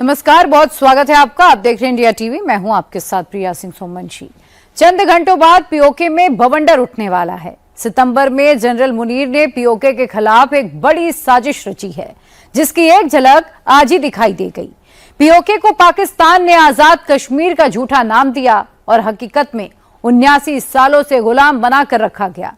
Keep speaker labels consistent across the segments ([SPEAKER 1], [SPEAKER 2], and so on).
[SPEAKER 1] नमस्कार, बहुत स्वागत है आपका। आप देख रहे हैं इंडिया टीवी। मैं हूं आपके साथ प्रिया सिंह सोमवंशी। चंद घंटों बाद पीओके में बवंडर उठने वाला है। सितंबर में जनरल मुनीर ने पीओके के खिलाफ एक बड़ी साजिश रची है, जिसकी एक झलक आज ही दिखाई दे गई। पीओके को पाकिस्तान ने आजाद कश्मीर का झूठा नाम दिया और हकीकत में 79 सालों से गुलाम बनाकर रखा गया।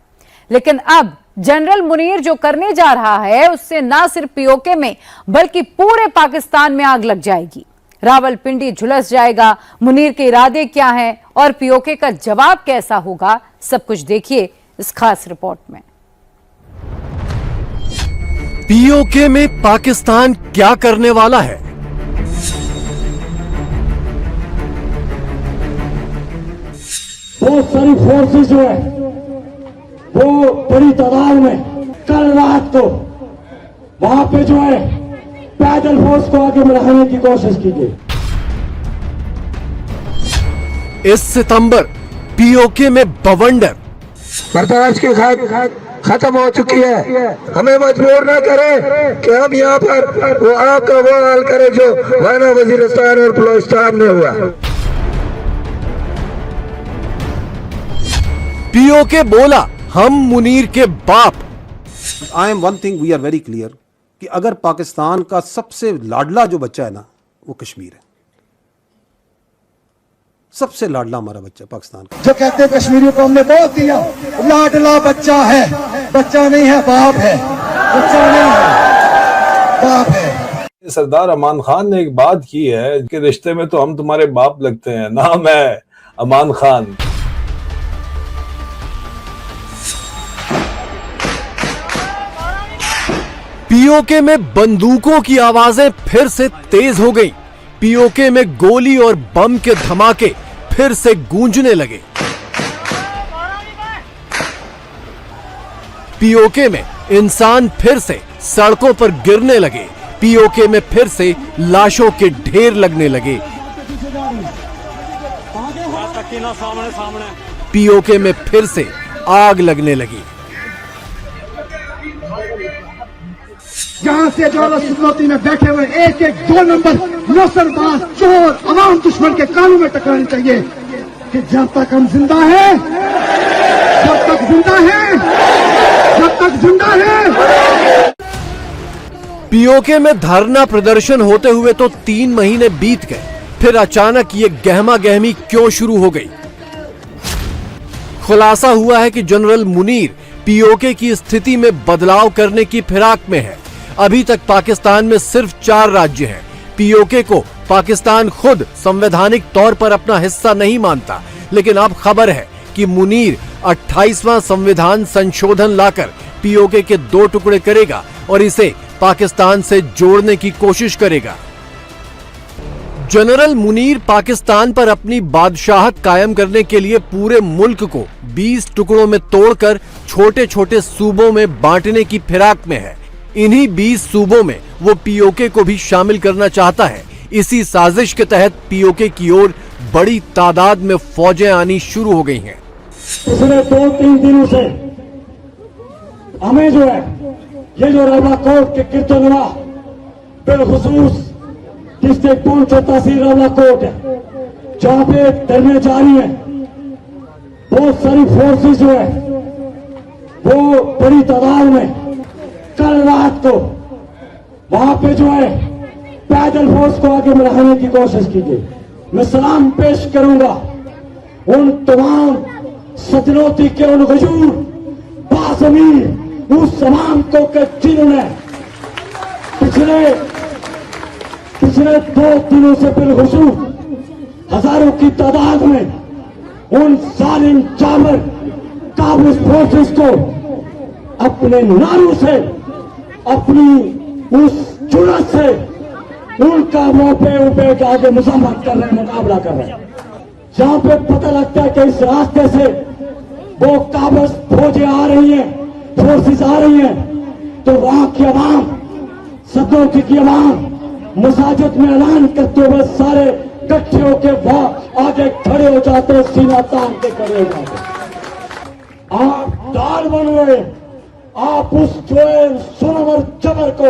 [SPEAKER 1] लेकिन अब जनरल मुनीर जो करने जा रहा है, उससे ना सिर्फ पीओके में बल्कि पूरे पाकिस्तान में आग लग जाएगी। रावलपिंडी झुलस जाएगा। मुनीर के इरादे क्या हैं और पीओके का जवाब कैसा होगा, सब कुछ देखिए इस खास रिपोर्ट में।
[SPEAKER 2] पीओके में पाकिस्तान क्या करने वाला है?
[SPEAKER 3] बहुत सारी फोर्सेस जो है वो बड़ी तादाद में कल रात को वहां पे जो है पैदल फोर्स को आगे बढ़ाने की कोशिश की गई।
[SPEAKER 2] इस सितंबर पीओके में बवंडर।
[SPEAKER 4] बर्दाश्त की खाद खत्म हो चुकी है। हमें मजबूर ना करें कि हम यहाँ पर वो आपका वो हाल करें जो वाना वजीरिस्तान और बलोचिस्तान में हुआ।
[SPEAKER 2] पीओके बोला, हम मुनीर के बाप।
[SPEAKER 5] I am one thing we are very clear कि अगर पाकिस्तान का सबसे लाडला जो बच्चा है ना, वो कश्मीर है। सबसे लाडला हमारा बच्चा पाकिस्तान का।
[SPEAKER 6] जो कहते हैं कश्मीरियों को हमने बोल दिया, लाडला बच्चा है, बच्चा नहीं है बाप है, बच्चा नहीं है बाप है।
[SPEAKER 7] सरदार अमान खान ने एक बात की है कि रिश्ते में तो हम तुम्हारे बाप लगते हैं, नाम है अमान खान।
[SPEAKER 2] पीओके में बंदूकों की आवाजें फिर से तेज हो गईं। पीओके में गोली और बम के धमाके फिर से गूंजने लगे। पीओके में इंसान फिर से सड़कों पर गिरने लगे। पीओके में फिर से लाशों के ढेर लगने लगे। पीओके में फिर से आग लगने लगी।
[SPEAKER 6] जहां से जो सुनौती में बैठे हुए एक एक दो नंबर नौसरबाज चोर अवाम दुश्मन के कानों में टकरानी चाहिए कि जब तक हम जिंदा हैं, जब तक जिंदा हैं, जब तक जिंदा हैं।
[SPEAKER 2] पीओके में धरना प्रदर्शन होते हुए तो 3 महीने बीत गए। फिर अचानक ये गहमा गहमी क्यों शुरू हो गई? खुलासा हुआ है कि जनरल मुनीर पीओके की स्थिति में बदलाव करने की फिराक में है। अभी तक पाकिस्तान में सिर्फ 4 राज्य हैं। पीओके को पाकिस्तान खुद संवैधानिक तौर पर अपना हिस्सा नहीं मानता, लेकिन अब खबर है कि मुनीर 28वां संविधान संशोधन लाकर पीओके के 2 टुकड़े करेगा और इसे पाकिस्तान से जोड़ने की कोशिश करेगा। जनरल मुनीर पाकिस्तान पर अपनी बादशाहत कायम करने के लिए पूरे मुल्क को 20 टुकड़ों में तोड़कर छोटे छोटे सूबों में बांटने की फिराक में है। इन्हीं 20 सूबों में वो पीओके को भी शामिल करना चाहता है। इसी साजिश के तहत पीओके की ओर बड़ी तादाद में फौजें आनी शुरू हो गई हैं।
[SPEAKER 3] पिछले 2-3 दिनों से हमें जो है ये जो रावलाकोट के कीर्तनवा बिलखुसूस डिस्ट्रिक्ट पूंछ तहसील रावलाकोट है, जहां पे धरने जारी है, बहुत सारी फोर्सेस जो है वो बड़ी तादाद में कल रात को वहां पे जो है पैदल फोर्स को आगे बढ़ाने की कोशिश की गई। मैं सलाम पेश करूंगा उन तमाम सजनोती के उन गजूर बाज़मीर उस तमाम को जिन्होंने पिछले 2 दिनों से बिलखुसूस हजारों की तादाद में उन जालिम जाबर काबिज फोर्सेस को अपने नारों से, अपनी उस जुर्रत से उनका मुंह पे आगे मुजामत कर रहे हैं, मुकाबला कर रहे हैं। जहां पे पता लगता है कि इस रास्ते से वो काबिज फौजें आ रही हैं, फोर्सेस आ रही हैं, तो वहां की आवाम, सदों की आवाम मसाजिद में ऐलान करते हुए सारे इकट्ठे होकर वहां आगे खड़े हो जाते, सीना तान के खड़े हो जाते। आप दाल बन गए, आप उस जो जुल्म और जबर को,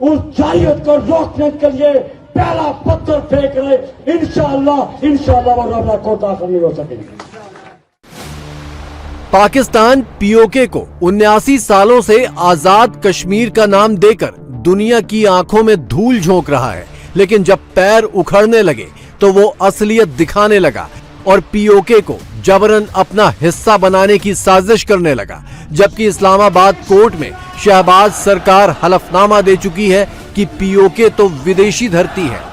[SPEAKER 3] उस जारियत को रोकने के लिए पहला पत्थर फेंक रहे। इंशाअल्लाह वो रबला को दाखिल नहीं हो सकेंगे।
[SPEAKER 2] पाकिस्तान पीओके को 79 सालों से आजाद कश्मीर का नाम देकर दुनिया की आंखों में धूल झोंक रहा है, लेकिन जब पैर उखड़ने लगे तो वो असलियत दिखाने लगा और पीओके को जबरन अपना हिस्सा बनाने की साजिश करने लगा। जबकि इस्लामाबाद कोर्ट में शहबाज सरकार हलफनामा दे चुकी है कि पीओके तो विदेशी धरती है।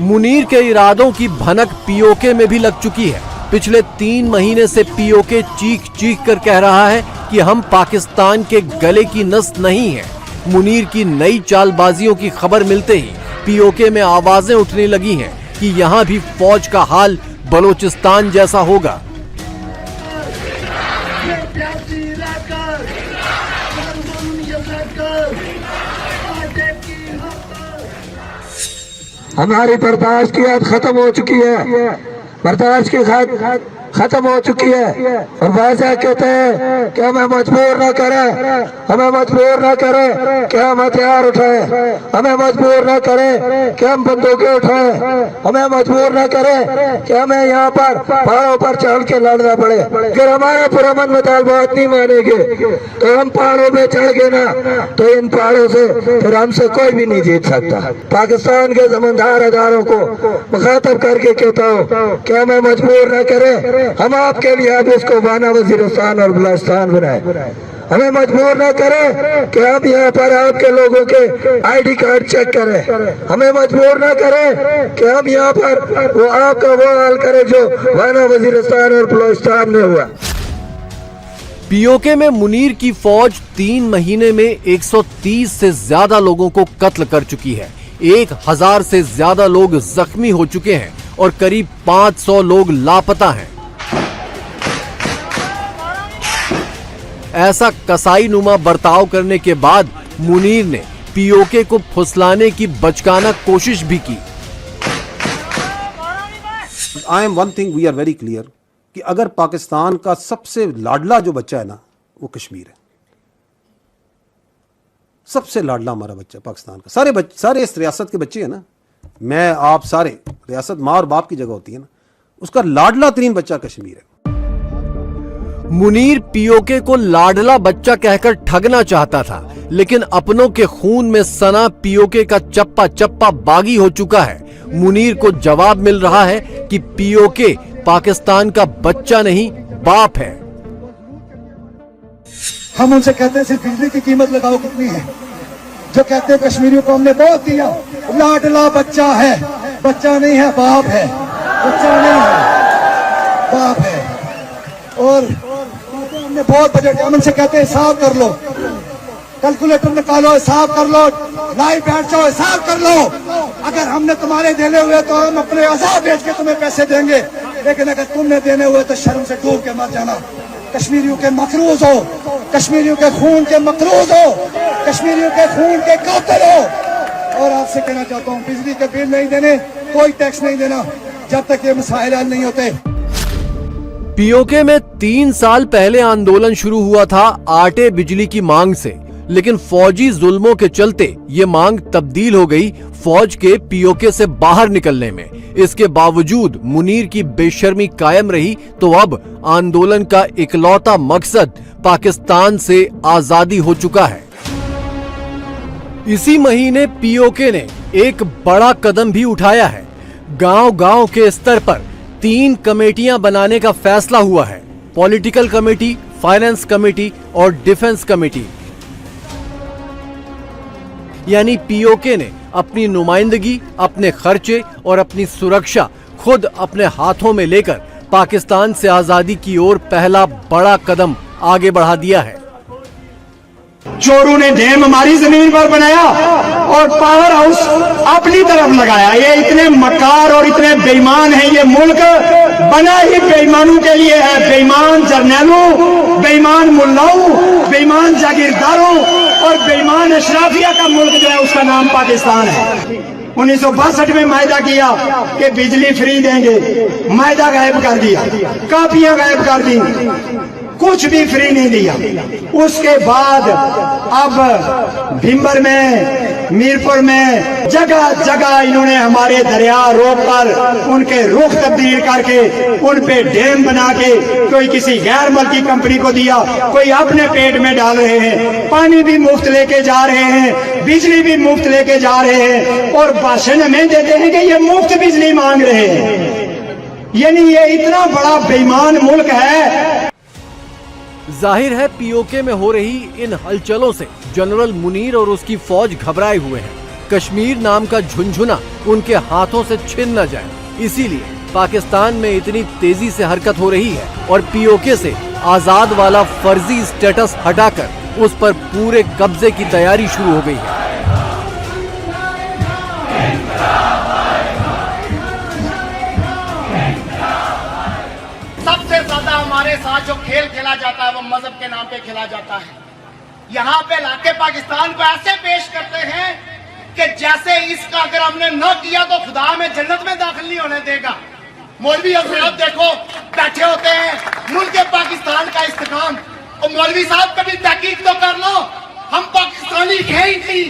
[SPEAKER 2] मुनीर के इरादों की भनक पीओके में भी लग चुकी है। पिछले 3 महीने से पीओके चीख चीख कर कह रहा है कि हम पाकिस्तान के गले की नस नहीं है। मुनीर की नई चालबाजियों की खबर मिलते ही पीओके में आवाजें उठने लगी हैं कि यहां भी फौज का हाल बलोचिस्तान जैसा होगा।
[SPEAKER 4] हमारी बर्दाश्त की हद खत्म हो चुकी है, बर्दाश्त की हद खत्म हो चुकी है। और वाज़ह कहते हैं कि हमें मजबूर न करें, हमें मजबूर न करें कि हम हथियार उठाएं, हमें मजबूर न करें कि हम बंदूकें उठाएं, हमें मजबूर न करें कि हमें यहाँ पर पहाड़ों पर चढ़ के लड़ना पड़े। अगर हमारा पुरअमन मुतालबात नहीं मानेंगे तो हम पहाड़ों में चढ़ गए ना तो इन पहाड़ों से फिर हमसे कोई भी नहीं जीत सकता। पाकिस्तान के जमींदार अदारों को मुखातब करके कहता हूँ कि हमें मजबूर न करें, हम आपके लिए अब इसको वाना वजीरिस्तान और बलोचिस्तान बनाए। हमें मजबूर न करें कि हम यहाँ पर आपके लोगों के आईडी कार्ड चेक करें, हमें मजबूर न करें कि हम यहाँ पर वो आपका वो हाल करें जो वाना वजीरिस्तान और बलोचिस्तान में हुआ।
[SPEAKER 2] पीओके में मुनीर की फौज 3 महीने में 130 से ज्यादा लोगों को कत्ल कर चुकी है। 1000 से ज्यादा लोग जख्मी हो चुके हैं और करीब 500 लोग लापता हैं। ऐसा कसाई नुमा बर्ताव करने के बाद मुनीर ने पीओके को फुसलाने की बचकाना कोशिश भी की।
[SPEAKER 5] I am one thing we are very clear कि अगर पाकिस्तान का सबसे लाडला जो बच्चा है ना वो कश्मीर है। सबसे लाडला हमारा बच्चा पाकिस्तान का। सारे इस रियासत के बच्चे हैं ना, मैं आप सारे, रियासत माँ और बाप की जगह होती है ना, उसका लाडला तरीन बच्चा कश्मीर है।
[SPEAKER 2] मुनीर पीओके को लाडला बच्चा कहकर ठगना चाहता था, लेकिन अपनों के खून में सना पीओके का चप्पा चप्पा बागी हो चुका है। मुनीर को जवाब मिल रहा है कि पीओके पाकिस्तान का बच्चा नहीं, बाप है।
[SPEAKER 6] हम उनसे कहते हैं सिर्फ बिजली की कीमत लगाओ कितनी है, जो कहते हैं कश्मीरियों को हमने बहुत दिया, लाडला बच्चा है, बच्चा नहीं है बाप है, बच्चा नहीं है बाप है। और हमने बहुत बजट, हम उनसे कहते हैं हिसाब कर लो, कैलकुलेटर निकालो, हिसाब कर लो, लाइव बैठ जाओ, हिसाब कर लो। अगर हमने तुम्हारे देने हुए तो हम अपने अज़ाब बेच के तुम्हें पैसे देंगे, लेकिन अगर तुमने देने हुए तो शर्म से डूब के मत जाना। कश्मीरियों के मकरूज हो, कश्मीरियों के खून के मकरूज हो, कश्मीरियों के खून के कातिल हो। और आपसे कहना चाहता हूँ बिजली के बिल नहीं देने, कोई टैक्स नहीं देना जब तक ये मसाइल हल नहीं होते।
[SPEAKER 2] पीओके में 3 साल पहले आंदोलन शुरू हुआ था आटे बिजली की मांग से, लेकिन फौजी जुल्मों के चलते ये मांग तब्दील हो गई फौज के पीओके से बाहर निकलने में। इसके बावजूद मुनीर की बेशर्मी कायम रही, तो अब आंदोलन का इकलौता मकसद पाकिस्तान से आजादी हो चुका है। इसी महीने पीओके ने एक बड़ा कदम भी उठाया है। गांव-गांव के स्तर पर 3 कमेटियां बनाने का फैसला हुआ है। पॉलिटिकल कमेटी, फाइनेंस कमेटी और डिफेंस कमेटी। यानी पीओके ने अपनी नुमाइंदगी, अपने खर्चे और अपनी सुरक्षा खुद अपने हाथों में लेकर पाकिस्तान से आजादी की ओर पहला बड़ा कदम आगे बढ़ा दिया है।
[SPEAKER 8] चोरों ने डैम हमारी जमीन पर बनाया और पावर हाउस अपनी तरफ लगाया। ये इतने मकार और इतने बेईमान हैं। ये मुल्क बना ही बेईमानों के लिए है। बेईमान जर्नैलों, बेईमान मुल्लाओं, बेईमान जागीरदारों और बेईमान अशराफिया का मुल्क जो है उसका नाम पाकिस्तान है। 1962 में मायदा किया कि बिजली फ्री देंगे, मायदा गायब कर दिया, कापियां गायब कर दी, कुछ भी फ्री नहीं दिया। उसके बाद अब भिंबर में मीरपुर में जगह जगह इन्होंने हमारे दरिया रोक कर उनके रुख तब्दील करके उन पे डैम बना के कोई किसी गैर मुल्की कंपनी को दिया, कोई अपने पेट में डाल रहे हैं। पानी भी मुफ्त लेके जा रहे हैं, बिजली भी मुफ्त लेके जा रहे हैं और भाषण हमें देते हैं कि ये मुफ्त बिजली मांग रहे हैं। यानी ये इतना बड़ा बेईमान मुल्क है।
[SPEAKER 2] जाहिर है पीओके में हो रही इन हलचलों से जनरल मुनीर और उसकी फौज घबराए हुए हैं। कश्मीर नाम का झुनझुना उनके हाथों से छिन न जाए, इसीलिए पाकिस्तान में इतनी तेजी से हरकत हो रही है और पीओके से आजाद वाला फर्जी स्टेटस हटाकर उस पर पूरे कब्जे की तैयारी शुरू हो गई है।
[SPEAKER 9] सबसे ज्यादा हमारे साथ जो खेल खेला जाता है वो मजहब के नाम पे खेला जाता है। यहाँ पे लाके पाकिस्तान को ऐसे पेश करते हैं कि जैसे इसका अगर हमने न किया तो खुदा में जन्नत में दाखिल नहीं होने देगा। मौलवी हजरात देखो बैठे होते हैं मुल्क पाकिस्तान का इस्तेकाम, और मौलवी साहब कभी तहकीक तो कर लो, हम पाकिस्तानी है ही नहीं।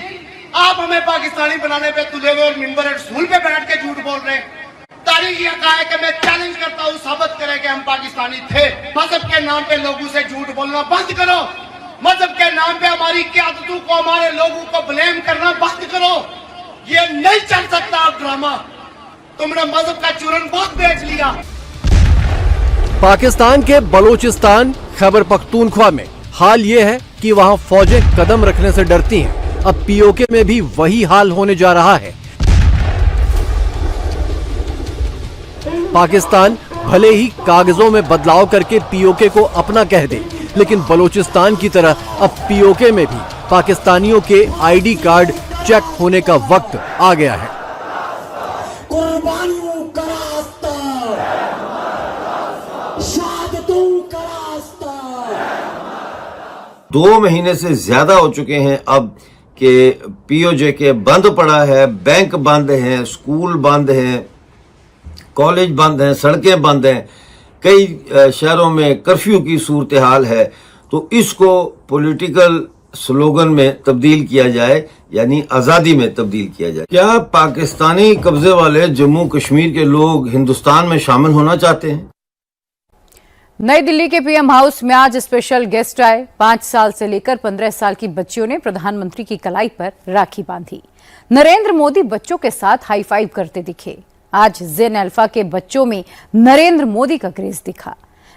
[SPEAKER 9] आप हमें पाकिस्तानी बनाने पे तुले हुए और मिंबर रसूल पे बैठ के झूठ बोल रहे हैं। तारीख ये कहा है कि मैं चैलेंज करता हूँ, साबित करें कि हम पाकिस्तानी थे। मजहब के नाम पे लोगों से झूठ बोलना बंद करो, मजहब के नाम पे हमारी क़यादतों को, हमारे लोगों को ब्लेम करना बंद करो। ये नहीं चल सकता अब ड्रामा। तुमने मजहब का चूरन बहुत बेच लिया।
[SPEAKER 2] पाकिस्तान के बलोचिस्तान खैबर पख्तूनख्वा में हाल ये है कि वहां फौजें कदम रखने से डरती हैं। अब पीओके में भी वही हाल होने जा रहा है। पाकिस्तान भले ही कागजों में बदलाव करके पीओके को अपना कह दे, लेकिन बलोचिस्तान की तरह अब पीओके में भी पाकिस्तानियों के आईडी कार्ड चेक होने का वक्त आ गया है।
[SPEAKER 3] कुर्बानियों का रास्ता, शहादतों का रास्ता।
[SPEAKER 10] 2 महीने से ज्यादा हो चुके हैं अब के पीओजे के बंद पड़ा है, बैंक बंद हैं, स्कूल बंद हैं, कॉलेज बंद हैं, सड़कें बंद हैं, कई शहरों में कर्फ्यू की सूरत हाल है। तो इसको पॉलिटिकल स्लोगन में तब्दील किया जाए, यानी आज़ादी में तब्दील किया जाए। क्या पाकिस्तानी कब्जे वाले जम्मू कश्मीर के लोग हिंदुस्तान में शामिल होना चाहते हैं?
[SPEAKER 1] नई दिल्ली के पीएम हाउस में आज स्पेशल गेस्ट आए। 5 साल से लेकर 15 साल की बच्चियों ने प्रधानमंत्री की कलाई पर राखी बांधी। नरेंद्र मोदी बच्चों के साथ हाई फाइव करते दिखे। आज जेन अल्फा के बच्चों में नरेंद्र मोदी का क्रेज दिखा।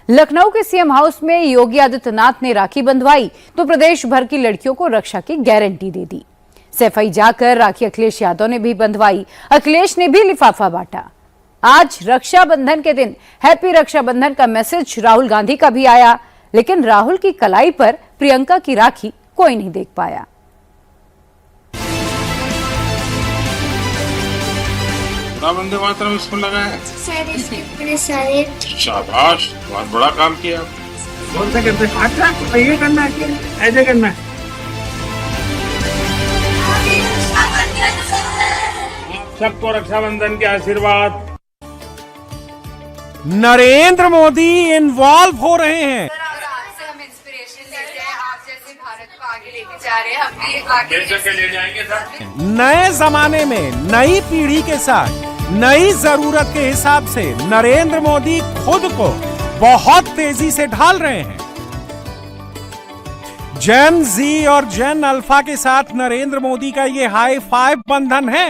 [SPEAKER 1] लखनऊ के सीएम हाउस में योगी आदित्यनाथ ने राखी बंधवाई तो प्रदेश भर की लड़कियों को रक्षा की गारंटी दे दी। सैफई जाकर राखी अखिलेश यादव ने भी बंधवाई। अखिलेश ने भी लिफाफा बांटा। आज रक्षाबंधन के दिन हैप्पी रक्षाबंधन का मैसेज राहुल गांधी का भी आया, लेकिन राहुल की कलाई पर प्रियंका की राखी कोई नहीं देख पाया।
[SPEAKER 11] वंदे मातरम इसमें लगा है।
[SPEAKER 9] शाबाश, बहुत बड़ा काम किया।
[SPEAKER 11] कौन सा करते हैं? ये करना है, ऐसे करना है। सबको रक्षाबंधन के आशीर्वाद।
[SPEAKER 12] नरेंद्र मोदी इन्वॉल्व हो रहे हैं।
[SPEAKER 13] हम इंस्पिरेशन लेते हैं, आप जैसे भारत को आगे लेके जा रहे हैं, हम भी आगे
[SPEAKER 11] ले जाएंगे सर।
[SPEAKER 12] नए जमाने में नई पीढ़ी के साथ नई जरूरत के हिसाब से नरेंद्र मोदी खुद को बहुत तेजी से ढाल रहे हैं। जेन जी और जेन अल्फा के साथ नरेंद्र मोदी का ये हाई फाइव बंधन है,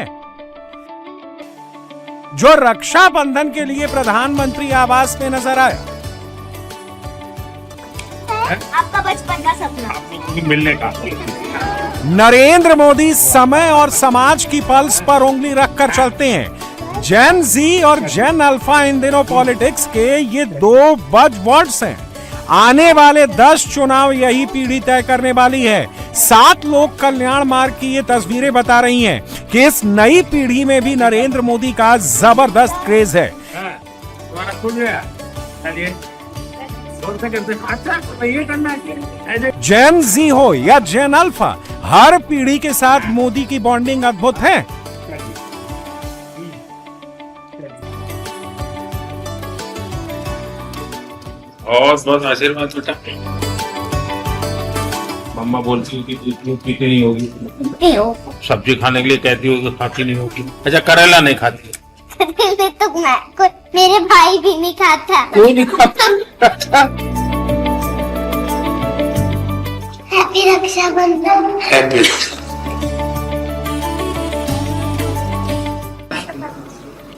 [SPEAKER 12] जो रक्षा बंधन के लिए प्रधानमंत्री आवास में नजर आया।
[SPEAKER 13] आपका बचपन का सपना
[SPEAKER 11] आप लोगों को मिलने का।
[SPEAKER 12] नरेंद्र मोदी समय और समाज की पल्स पर उंगली रखकर चलते हैं। जेन जी और जेन अल्फा इन दिनों पॉलिटिक्स के ये 2 बज़वर्ड्स हैं। आने वाले 10 चुनाव यही पीढ़ी तय करने वाली है। 7 लोक कल्याण मार्ग की ये तस्वीरें बता रही हैं कि इस नई पीढ़ी में भी नरेंद्र मोदी का जबरदस्त क्रेज है। जेन जी हो या जेन अल्फा, हर पीढ़ी के साथ मोदी की बॉन्डिंग अद्भुत है।
[SPEAKER 11] बहुत बहुत आशीर्वाद बेटा। मम्मा बोलती हो कि दूध पीती नहीं होगी, सब्जी खाने के लिए कहती हो खाती नहीं होगी। अच्छा, करेला नहीं खाती?
[SPEAKER 14] तो मेरे भाई भी नहीं खाता।
[SPEAKER 11] कोई नहीं खाता।
[SPEAKER 14] हैप्पी रक्षाबंधन।
[SPEAKER 11] हैप्पी।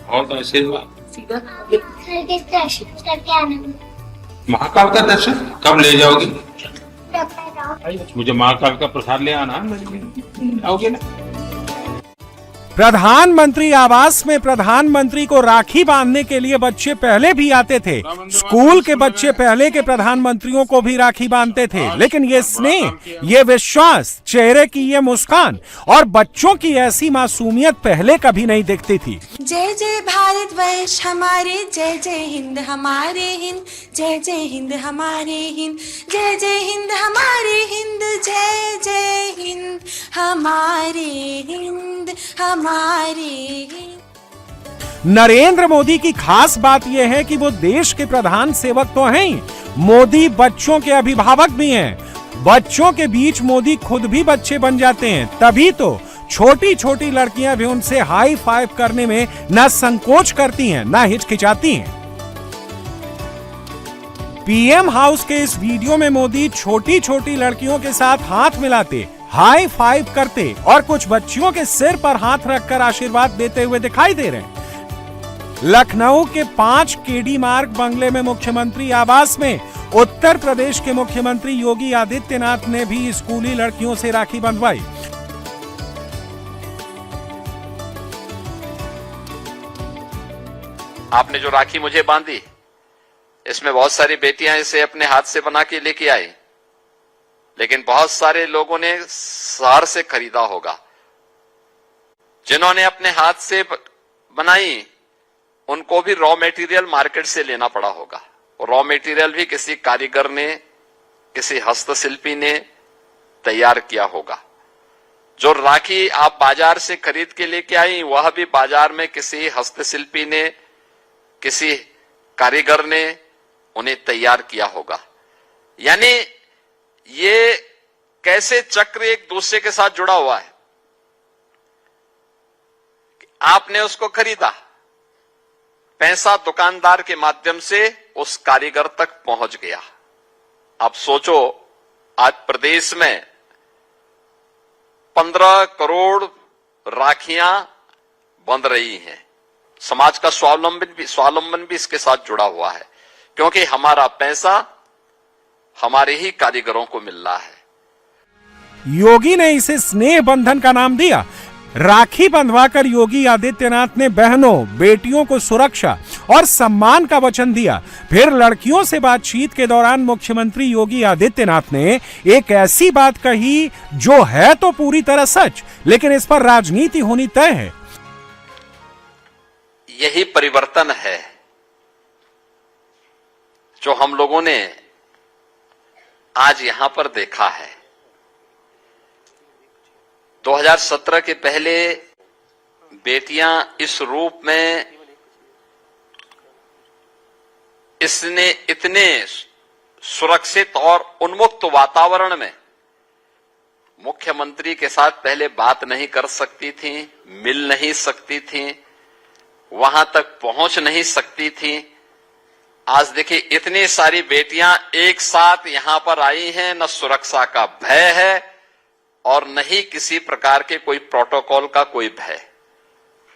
[SPEAKER 11] और तो ऐसे हुआ महाकाल का दर्शन कब ले जाओगे? मुझे महाकाल का प्रसाद ले आना, आओगे ना?
[SPEAKER 12] प्रधानमंत्री आवास में प्रधानमंत्री को राखी बांधने के लिए बच्चे पहले भी आते थे। स्कूल के बच्चे पहले के प्रधानमंत्रियों को भी राखी बांधते थे, लेकिन ये स्नेह, ये विश्वास, चेहरे की ये मुस्कान और बच्चों की ऐसी मासूमियत पहले कभी नहीं दिखती थी।
[SPEAKER 13] जय जय भारतवर्ष हमारे, जय जय हिंद हमारे हिंद, जय जय हिंद हमारे हिंद, जय जय हिंद हमारे हिंद, जय जय हिंद हमारे हिंद हमारे हिंद।
[SPEAKER 12] नरेंद्र मोदी की खास बात यह है कि वो देश के प्रधान सेवक तो हैं ही, मोदी बच्चों के अभिभावक भी हैं। बच्चों के बीच मोदी खुद भी बच्चे बन जाते हैं, तभी तो छोटी छोटी लड़कियां भी उनसे हाई फाइव करने में न संकोच करती हैं, न हिचकिचाती हैं। पीएम हाउस के इस वीडियो में मोदी छोटी छोटी लड़कियों के साथ हाथ मिलाते, हाई फाइव करते और कुछ बच्चियों के सिर पर हाथ रखकर आशीर्वाद देते हुए दिखाई दे रहे हैं। लखनऊ के 5 केडी मार्ग बंगले में मुख्यमंत्री आवास में उत्तर प्रदेश के मुख्यमंत्री योगी आदित्यनाथ ने भी स्कूली लड़कियों से राखी बंधवाई।
[SPEAKER 15] आपने जो राखी मुझे बांधी, इसमें बहुत सारी बेटियां इसे अपने हाथ से बना के लेके आई, लेकिन बहुत सारे लोगों ने शहर से खरीदा होगा। जिन्होंने अपने हाथ से बनाई उनको भी रॉ मटेरियल मार्केट से लेना पड़ा होगा। रॉ मटेरियल भी किसी कारीगर ने, किसी हस्तशिल्पी ने तैयार किया होगा। जो राखी आप बाजार से खरीद के लेके आई, वह भी बाजार में किसी हस्तशिल्पी ने, किसी कारीगर ने उन्हें तैयार किया होगा। यानी ये कैसे चक्र एक दूसरे के साथ जुड़ा हुआ है। आपने उसको खरीदा, पैसा दुकानदार के माध्यम से उस कारीगर तक पहुंच गया। आप सोचो, आज प्रदेश में 15 करोड़ राखियां बंध रही हैं। समाज का स्वावलंबन भी इसके साथ जुड़ा हुआ है, क्योंकि हमारा पैसा हमारे ही कारीगरों को मिल रहा है।
[SPEAKER 12] योगी ने इसे स्नेह बंधन का नाम दिया। राखी बंधवाकर योगी आदित्यनाथ ने बहनों, बेटियों को सुरक्षा और सम्मान का वचन दिया। फिर लड़कियों से बातचीत के दौरान मुख्यमंत्री योगी आदित्यनाथ ने एक ऐसी बात कही जो है तो पूरी तरह सच, लेकिन इस पर राजनीति होनी तय है।
[SPEAKER 15] यही परिवर्तन है जो हम लोगों ने आज यहां पर देखा है। 2017 के पहले बेटियां इस रूप में, इसने इतने सुरक्षित और उन्मुक्त वातावरण में मुख्यमंत्री के साथ पहले बात नहीं कर सकती थी, मिल नहीं सकती थी, वहां तक पहुंच नहीं सकती थी। आज देखिए, इतनी सारी बेटियां एक साथ यहां पर आई हैं। न सुरक्षा का भय है और न ही किसी प्रकार के कोई प्रोटोकॉल का कोई भय।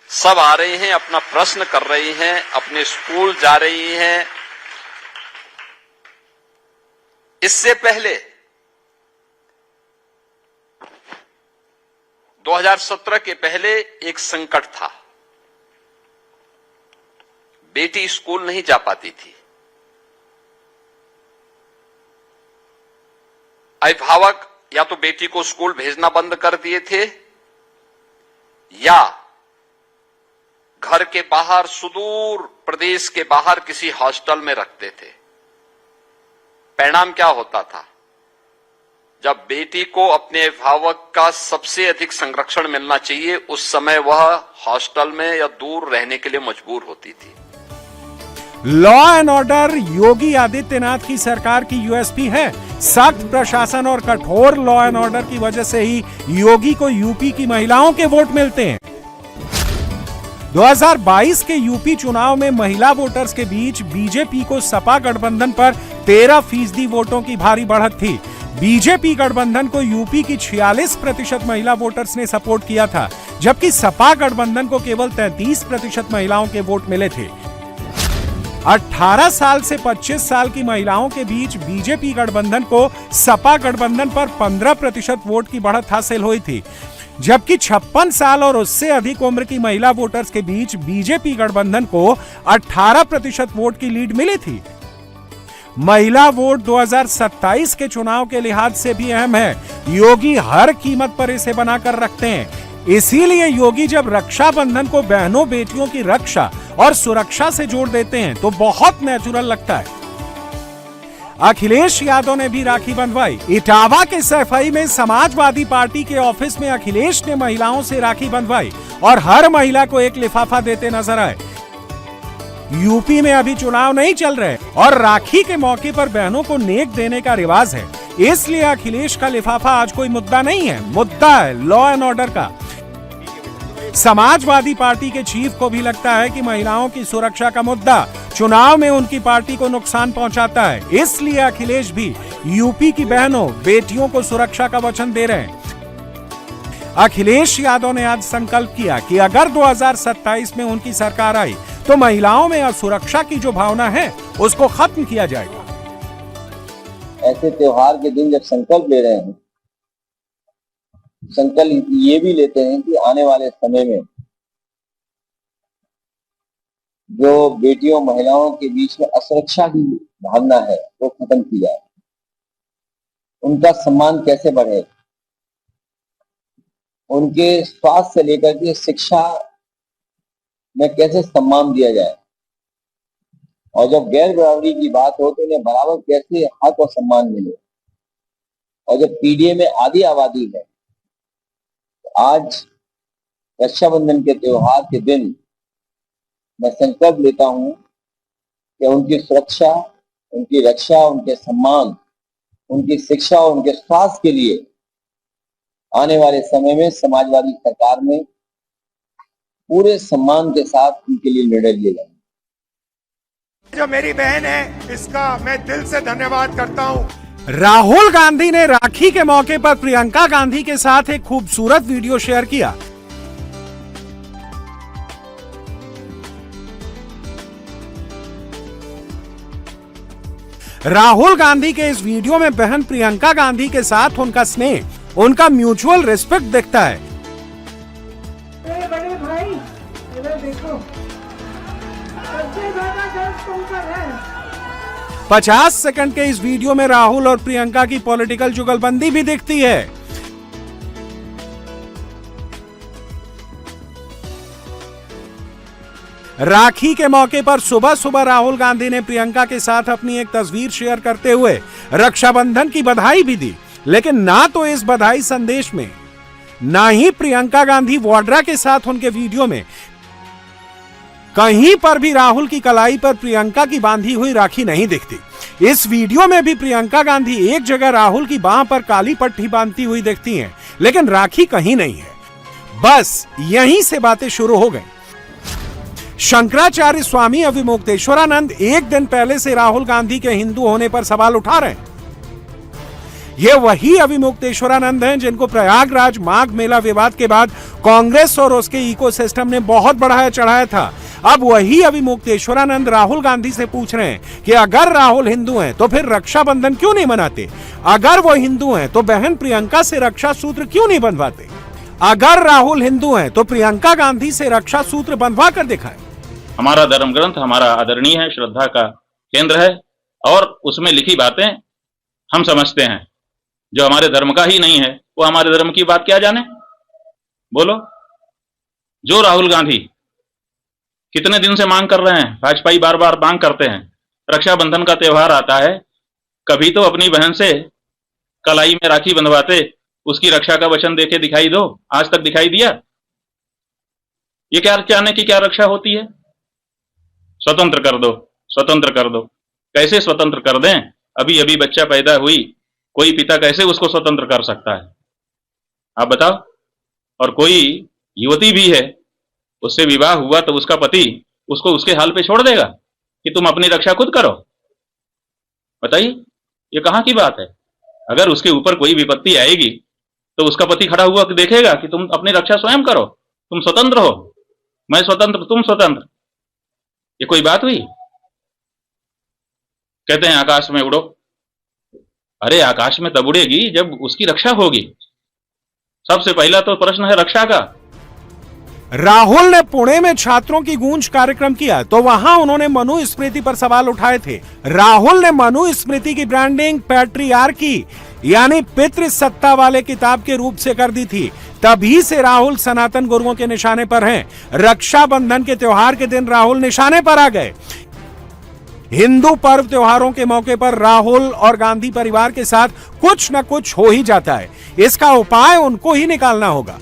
[SPEAKER 15] सब आ रही हैं, अपना प्रश्न कर रही हैं, अपने स्कूल जा रही हैं। इससे पहले 2017 के पहले एक संकट था। बेटी स्कूल नहीं जा पाती थी। अभिभावक या तो बेटी को स्कूल भेजना बंद कर दिए थे या घर के बाहर, सुदूर प्रदेश के बाहर किसी हॉस्टल में रखते थे। परिणाम क्या होता था? जब बेटी को अपने अभिभावक का सबसे अधिक संरक्षण मिलना चाहिए, उस समय वह हॉस्टल में या दूर रहने के लिए मजबूर होती थी।
[SPEAKER 12] Law and order Yogi Adityanath की सरकार की यूएसपी है। सख्त प्रशासन और कठोर लॉ एंड ऑर्डर की वजह से ही योगी को यूपी की महिलाओं के वोट मिलते हैं। 2022 के यूपी चुनाव में महिला वोटर्स के बीच बीजेपी को सपा गठबंधन पर 13% वोटों की भारी बढ़त थी। बीजेपी गठबंधन को यूपी की 46% महिला वोटर्स ने सपोर्ट किया था, जबकि सपा गठबंधन को केवल 33% महिलाओं के वोट मिले थे। 18 साल से 25 साल की महिलाओं के बीच बीजेपी गठबंधन को सपा गठबंधन पर 15% वोट की बढ़त हासिल हुई थी, जबकि 56 साल और उससे अधिक उम्र की महिला वोटर्स के बीच बीजेपी गठबंधन को 18% वोट की लीड मिली थी। महिला वोट 2027 के चुनाव के लिहाज से भी अहम है। योगी हर कीमत पर इसे बनाकर रखते हैं। इसीलिए योगी जब रक्षाबंधन को बहनों बेटियों की रक्षा और सुरक्षा से जोड़ देते हैं तो बहुत नेचुरल लगता है। अखिलेश यादव ने भी राखी बंधवाई। इटावा के सैफई में समाजवादी पार्टी के ऑफिस में अखिलेश ने महिलाओं से राखी बंधवाई और हर महिला को एक लिफाफा देते नजर आए। यूपी में अभी चुनाव नहीं चल रहे और राखी के मौके पर बहनों को नेक देने का रिवाज है, इसलिए अखिलेश का लिफाफा आज कोई मुद्दा नहीं है, मुद्दा है लॉ एंड ऑर्डर का। समाजवादी पार्टी के चीफ को भी लगता है कि महिलाओं की सुरक्षा का मुद्दा चुनाव में उनकी पार्टी को नुकसान पहुंचाता है, इसलिए अखिलेश भी यूपी की बहनों बेटियों को सुरक्षा का वचन दे रहे हैं। अखिलेश यादव ने आज संकल्प किया कि अगर 2027 में उनकी सरकार आई तो महिलाओं में असुरक्षा की जो भावना है उसको खत्म किया जाएगा।
[SPEAKER 16] ऐसे त्योहार के दिन जब संकल्प ले रहे हैं, संकल्प ये भी लेते हैं कि आने वाले समय में जो बेटियों महिलाओं के बीच में असुरक्षा की भावना है वो खत्म की जाए, उनका सम्मान कैसे बढ़े, उनके स्वास्थ्य से लेकर के शिक्षा में कैसे सम्मान दिया जाए, और जब गैर बराबरी की बात हो तो इन्हें बराबर कैसे हक और सम्मान मिले। और जब पीडीए में आधी आबादी है, तो आज रक्षाबंधन के त्योहार के दिन मैं संकल्प लेता हूं कि उनकी सुरक्षा, उनकी रक्षा, उनके सम्मान, उनकी शिक्षा और उनके स्वास्थ्य के लिए आने वाले समय में समाजवादी सरकार में पूरे सम्मान के साथ उनके लिए निर्णय लिए जाएंगे।
[SPEAKER 6] जो मेरी बहन है इसका मैं दिल से धन्यवाद करता हूं।
[SPEAKER 12] राहुल गांधी ने राखी के मौके पर प्रियंका गांधी के साथ एक खूबसूरत वीडियो शेयर किया। राहुल गांधी के इस वीडियो में बहन प्रियंका गांधी के साथ उनका स्नेह, उनका म्यूचुअल रिस्पेक्ट दिखता है।
[SPEAKER 6] बड़े भाई इधर देखो, सबसे ज्यादा गर्व तुम पर है।
[SPEAKER 12] 50 सेकंड के इस वीडियो में राहुल और प्रियंका की पॉलिटिकल जुगलबंदी भी दिखती है। राखी के मौके पर सुबह सुबह राहुल गांधी ने प्रियंका के साथ अपनी एक तस्वीर शेयर करते हुए रक्षाबंधन की बधाई भी दी, लेकिन ना तो इस बधाई संदेश में, ना ही प्रियंका गांधी वाड्रा के साथ उनके वीडियो में कहीं पर भी राहुल की कलाई पर प्रियंका की बांधी हुई राखी नहीं दिखती। इस वीडियो में भी प्रियंका गांधी एक जगह राहुल की बांह पर काली पट्टी बांधती हुई दिखती हैं, लेकिन राखी कहीं नहीं है। बस यहीं से बातें शुरू हो गई। शंकराचार्य स्वामी अविमुक्तेश्वरानंद एक दिन पहले से राहुल गांधी के हिंदू होने पर सवाल उठा रहे हैं। ये वही अविमुक्तेश्वरानंद हैं जिनको प्रयागराज माघ मेला विवाद के बाद कांग्रेस और उसके इकोसिस्टम ने बहुत बढ़ाया चढ़ाया था। अब वही अविमुक्तेश्वरानंद राहुल गांधी से पूछ रहे हैं कि अगर राहुल हिंदू हैं तो फिर रक्षाबंधन क्यों नहीं मनाते? अगर वो हिंदू हैं तो बहन प्रियंका से रक्षा सूत्र क्यों नहीं बंधवाते? अगर राहुल हिंदू हैं तो प्रियंका गांधी से रक्षा सूत्र बंधवा कर दिखाएं।
[SPEAKER 11] हमारा धर्म ग्रंथ हमारा आदरणीय है, श्रद्धा का केंद्र है और उसमें लिखी बातें हम समझते हैं। जो हमारे धर्म का ही नहीं है वो हमारे धर्म की बात क्या जाने? बोलो। जो राहुल गांधी कितने दिन से मांग कर रहे हैं, भाजपाई बार बार मांग करते हैं, रक्षाबंधन का त्योहार आता है, कभी तो अपनी बहन से कलाई में राखी बंधवाते, उसकी रक्षा का वचन देके दिखाई दो। आज तक दिखाई दिया? ये क्या जाने की क्या रक्षा होती है? स्वतंत्र कर दो, स्वतंत्र कर दो। कैसे स्वतंत्र कर दें? अभी अभी बच्चा पैदा हुई, कोई पिता कैसे उसको स्वतंत्र कर सकता है? आप बताओ। और कोई युवती भी है, उससे विवाह हुआ तो उसका पति उसको उसके हाल पे छोड़ देगा कि तुम अपनी रक्षा खुद करो? बताइए, ये कहाँ की बात है? अगर उसके ऊपर कोई विपत्ति आएगी तो उसका पति खड़ा हुआ देखेगा कि तुम अपनी रक्षा स्वयं करो, तुम स्वतंत्र हो, मैं स्वतंत्र, तुम स्वतंत्र। ये कोई बात हुई? कहते हैं आकाश में उड़ो। अरे आकाश में तब उड़ेगी जब उसकी रक्षा होगी। सबसे पहला तो प्रश्न है रक्षा का।
[SPEAKER 12] राहुल ने पुणे में छात्रों की गूंज कार्यक्रम किया तो वहां उन्होंने मनुस्मृति पर सवाल उठाए थे। राहुल ने मनुस्मृति की ब्रांडिंग पैट्रियार्की यानी पितृ सत्ता वाले किताब के रूप से कर दी थी। तभी से राहुल सनातन गुरुओं के निशाने पर हैं। रक्षाबंधन के त्योहार के दिन राहुल निशाने पर आ गए। हिंदू पर्व त्योहारों के मौके पर राहुल और गांधी परिवार के साथ कुछ न कुछ हो ही जाता है। इसका उपाय उनको ही निकालना होगा।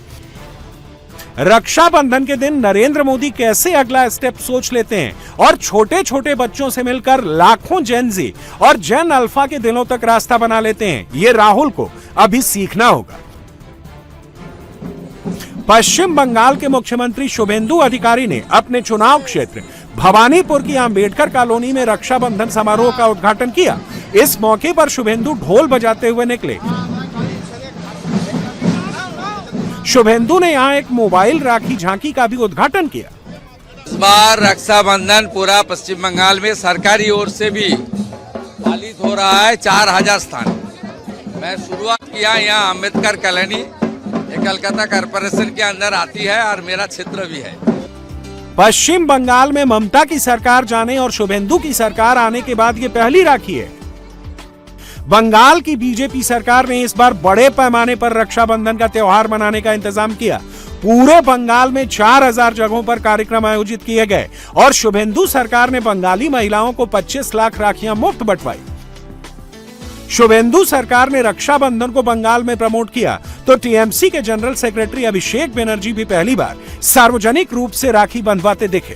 [SPEAKER 12] रक्षाबंधन के दिन नरेंद्र मोदी कैसे अगला स्टेप सोच लेते हैं और छोटे छोटे बच्चों से मिलकर लाखों जेन जी और जेन अल्फा के दिलों तक रास्ता बना लेते हैं, ये राहुल को अभी सीखना होगा। पश्चिम बंगाल के मुख्यमंत्री शुभेंदु अधिकारी ने अपने चुनाव क्षेत्र भवानीपुर की अंबेडकर कॉलोनी में रक्षाबंधन समारोह का उद्घाटन किया। इस मौके पर शुभेंदु ढोल बजाते हुए निकले। शुभेंदु ने यहाँ एक मोबाइल राखी झांकी का भी उद्घाटन किया।
[SPEAKER 17] इस बार रक्षाबंधन पूरा पश्चिम बंगाल में सरकारी ओर से भी पालित हो रहा है 4000 स्थान। मैं शुरुआत किया यहाँ अम्बेडकर कॉलोनी, ये कलकत्ता कॉर्पोरेशन के अंदर आती है और मेरा क्षेत्र भी है।
[SPEAKER 12] पश्चिम बंगाल में ममता की सरकार जाने और शुभेंदु की सरकार आने के बाद ये पहली राखी है। बंगाल की बीजेपी सरकार ने इस बार बड़े पैमाने पर रक्षाबंधन का त्योहार मनाने का इंतजाम किया। पूरे बंगाल में 4000 जगहों पर कार्यक्रम आयोजित किए गए और शुभेंदु सरकार ने बंगाली महिलाओं को 25 लाख राखियां मुफ्त बंटवाई। शुभेंदु सरकार ने रक्षाबंधन को बंगाल में प्रमोट किया तो टीएमसी के जनरल सेक्रेटरी अभिषेक बनर्जी भी पहली बार सार्वजनिक रूप से राखी बंधवाते दिखे।